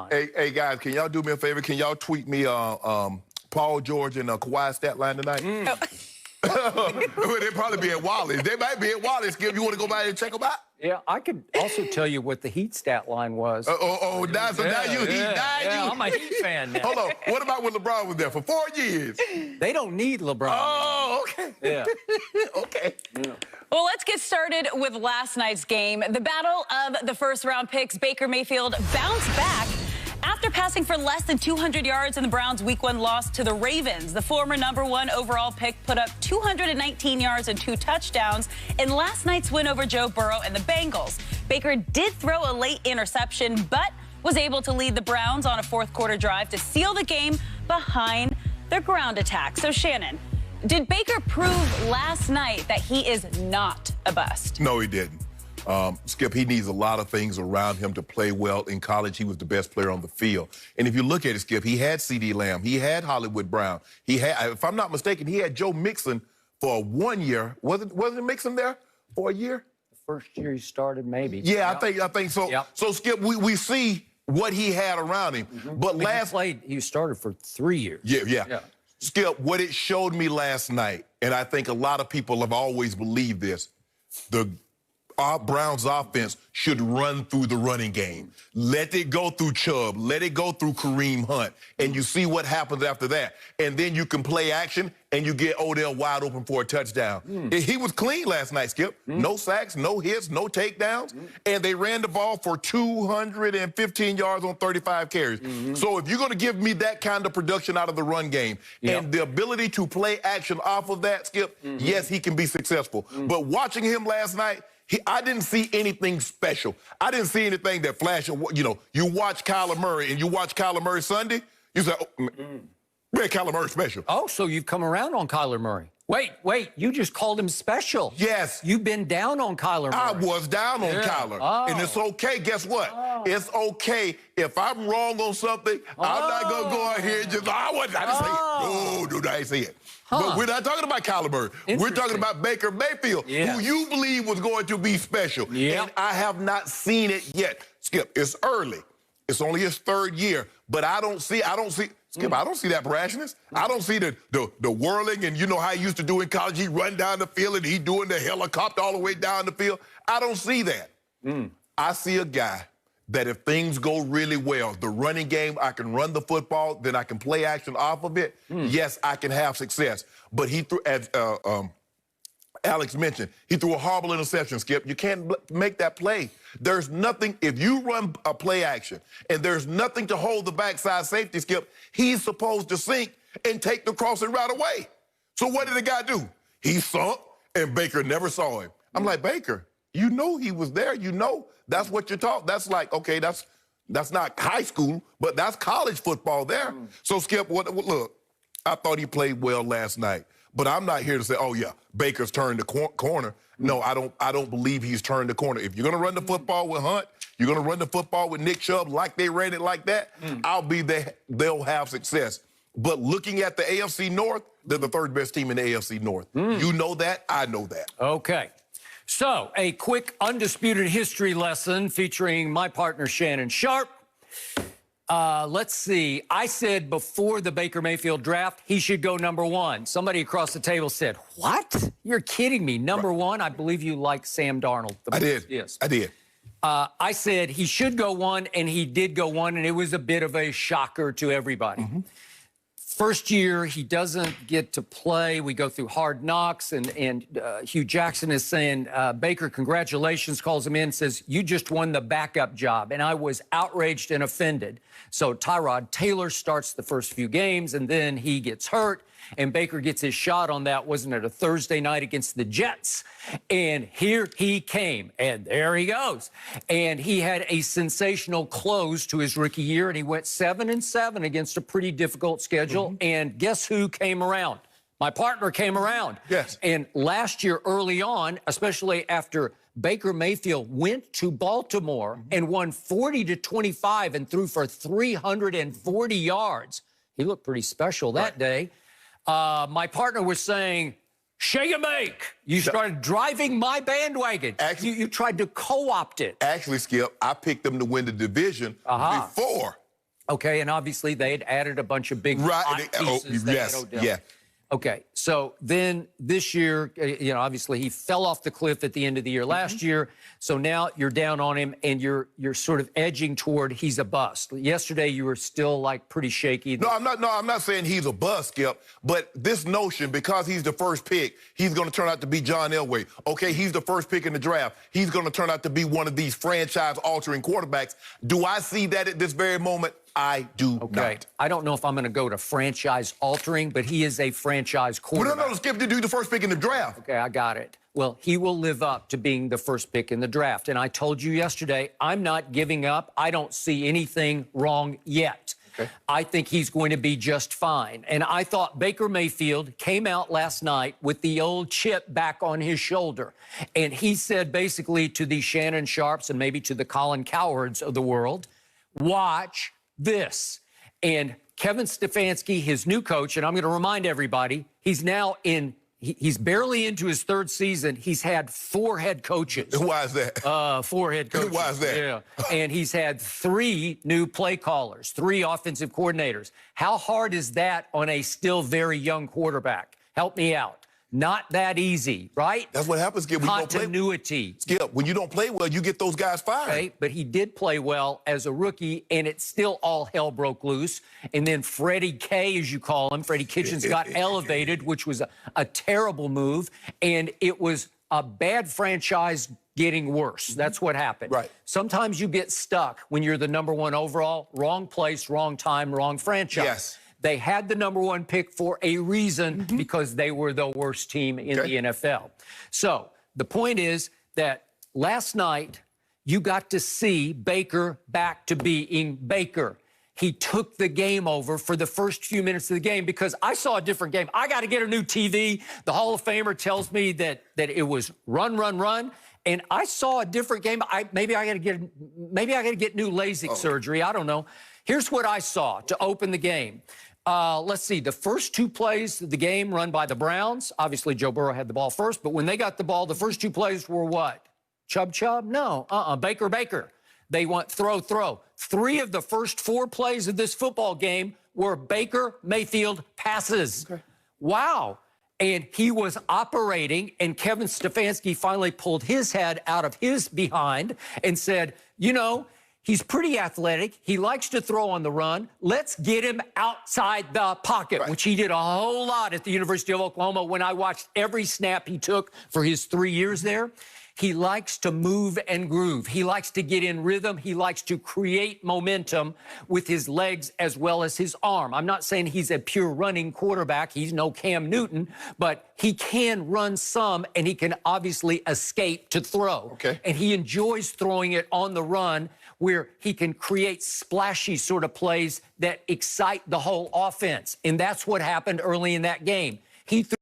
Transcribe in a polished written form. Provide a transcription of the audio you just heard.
Hey, guys, can y'all do me a favor? Can y'all tweet me Paul George and Kawhi stat line tonight? They'll probably be at Wally's. They might be at Wally's. Skip, you want to go by and check them out? Yeah, I could also tell you what the Heat stat line was. Now you Heat. I'm a Heat fan now. Hold on. What about when LeBron was there for 4 years? They don't need LeBron. Oh, okay. Yeah. Okay. Yeah. Well, let's get started with last night's game. The battle of the first-round picks. Baker Mayfield bounced back after passing for less than 200 yards in the Browns' Week 1 loss to the Ravens. The former #1 overall pick put up 219 yards and 2 touchdowns in last night's win over Joe Burrow and the Bengals. Baker did throw a late interception, but was able to lead the Browns on a fourth-quarter drive to seal the game behind their ground attack. So, Shannon, did Baker prove last night that he is not a bust? No, he didn't. Skip, he needs a lot of things around him to play well. In college, he was the best player on the field. And if you look at it, Skip, he had C.D. Lamb. He had Hollywood Brown. He had, if I'm not mistaken, he had Joe Mixon for 1 year. Wasn't Mixon there for a year? The first year he started, maybe. Yeah, I think so. Yep. So, Skip, we see what he had around him. But he started for 3 years. Yeah. Skip, what it showed me last night, and I think a lot of people have always believed this, our Browns offense should run through the running game. Let it go through Chubb. Let it go through Kareem Hunt. And you see what happens after that. And then you can play action, and you get Odell wide open for a touchdown. He was clean last night, Skip. No sacks, no hits, no takedowns. And they ran the ball for 215 yards on 35 carries. So if you're going to give me that kind of production out of the run game and the ability to play action off of that, Skip, yes, he can be successful. But watching him last night, I didn't see anything special. I didn't see anything that flashed. You know, you watch Kyler Murray and you watch Kyler Murray Sunday, you say, oh, man, Kyler Murray special. Oh, so you've come around on Kyler Murray. Wait, you just called him special. Yes. You've been down on Kyler Murray. I was down on Kyler. And it's okay. Guess what? It's okay if I'm wrong on something. I'm not going to go out here and just, I didn't say it. No, dude, I didn't say it. But we're not talking about Kyler Murray. We're talking about Baker Mayfield, who you believe was going to be special. And I have not seen it yet. Skip, it's early. It's only his 3rd year. But I don't see, Skip, I don't see that brashness. I don't see the whirling, and you know how he used to do in college. He run down the field, and he doing the helicopter all the way down the field. I don't see that. I see a guy that if things go really well, the running game, I can run the football, then I can play action off of it. Yes, I can have success. But he threw, as Alex mentioned, he threw a horrible interception, Skip. You can't make that play. There's nothing, if you run a play action and there's nothing to hold the backside safety, Skip, he's supposed to sink and take the crossing right away. So what did the guy do? He sunk, and Baker never saw him. I'm like, Baker, you know he was there. You know that's what you're taught. That's like, okay, that's not high school, but that's college football there. So, Skip, look, I thought he played well last night. But I'm not here to say, oh, yeah, Baker's turned the corner. No, I don't believe he's turned the corner. If you're going to run the football with Hunt, you're going to run the football with Nick Chubb like they ran it like that, I'll be there. They'll have success. But looking at the AFC North, they're the 3rd best team in the AFC North. You know that. I know that. Okay. So, a quick undisputed history lesson featuring my partner, Shannon Sharp. Let's see. I said before the Baker Mayfield draft, he should go #1. Somebody across the table said, what? You're kidding me. #1? I believe you like Sam Darnold. I did. Yes. I did. I said he should go 1, and he did go 1, and it was a bit of a shocker to everybody. First year, he doesn't get to play. We go through hard knocks, and Hugh Jackson is saying, Baker, congratulations, calls him in, says, you just won the backup job. And I was outraged and offended. So Tyrod Taylor starts the first few games, and then he gets hurt, and Baker gets his shot on that, wasn't it, a Thursday night against the Jets? And here he came, and there he goes. And he had a sensational close to his rookie year, and he went 7-7 against a pretty difficult schedule. And guess who came around? My partner came around. Yes. And last year, early on, especially after Baker Mayfield went to Baltimore and won 40-25 and threw for 340 yards, he looked pretty special that day. My partner was saying, shake and bake. You started driving my bandwagon. Actually, you tried to co-opt it. Actually, Skip, I picked them to win the division before Okay, and obviously they had added a bunch of big pieces. Yes, yeah. Okay, so then this year, obviously he fell off the cliff at the end of the year last year. So now you're down on him, and you're sort of edging toward he's a bust. Yesterday you were still like pretty shaky. No, I'm not saying he's a bust, Skip. But this notion, because he's the first pick, he's going to turn out to be John Elway. Okay, he's the first pick in the draft. He's going to turn out to be one of these franchise-altering quarterbacks. Do I see that at this very moment? I do not. I don't know if I'm going to go to franchise altering, but he is a franchise quarterback. Well, no, Skip, to do the first pick in the draft. Okay, I got it. Well, he will live up to being the first pick in the draft. And I told you yesterday, I'm not giving up. I don't see anything wrong yet. Okay. I think he's going to be just fine. And I thought Baker Mayfield came out last night with the old chip back on his shoulder. And he said basically to the Shannon Sharps and maybe to the Colin Cowards of the world, watch this. And Kevin Stefanski, his new coach, and I'm going to remind everybody, he's now he's barely into his third season. He's had 4 head coaches. Why is that? 4 head coaches. Why is that? Yeah. And he's had 3 new play callers, 3 offensive coordinators. How hard is that on a still very young quarterback? Help me out. Not that easy, right? That's what happens, Skip. Continuity. Skip, when you don't play well, you get those guys fired. Okay, but he did play well as a rookie, and it's still all hell broke loose. And then Freddie K, as you call him, Freddie Kitchens, got elevated, which was a terrible move. And it was a bad franchise getting worse. That's what happened. Right. Sometimes you get stuck when you're the #1 overall. Wrong place, wrong time, wrong franchise. Yes. They had the #1 pick for a reason, because they were the worst team in the NFL. So the point is that last night you got to see Baker back to being Baker. He took the game over for the first few minutes of the game because I saw a different game. I got to get a new TV. The Hall of Famer tells me that it was run, run, run. And I saw a different game. Maybe I got to get new LASIK surgery. I don't know. Here's what I saw to open the game. Let's see, the first 2 plays of the game run by the Browns. Obviously, Joe Burrow had the ball first, but when they got the ball, the first 2 plays were what? Chubb? No, Baker. They went throw. 3 of the first 4 plays of this football game were Baker Mayfield passes. Okay. Wow. And he was operating, and Kevin Stefanski finally pulled his head out of his behind and said, he's pretty athletic. He likes to throw on the run. Let's get him outside the pocket, which he did a whole lot at the University of Oklahoma when I watched every snap he took for his 3 years there. He likes to move and groove. He likes to get in rhythm. He likes to create momentum with his legs as well as his arm. I'm not saying he's a pure running quarterback. He's no Cam Newton, but he can run some, and he can obviously escape to throw. Okay. And he enjoys throwing it on the run, where he can create splashy sort of plays that excite the whole offense. And that's what happened early in that game. He threw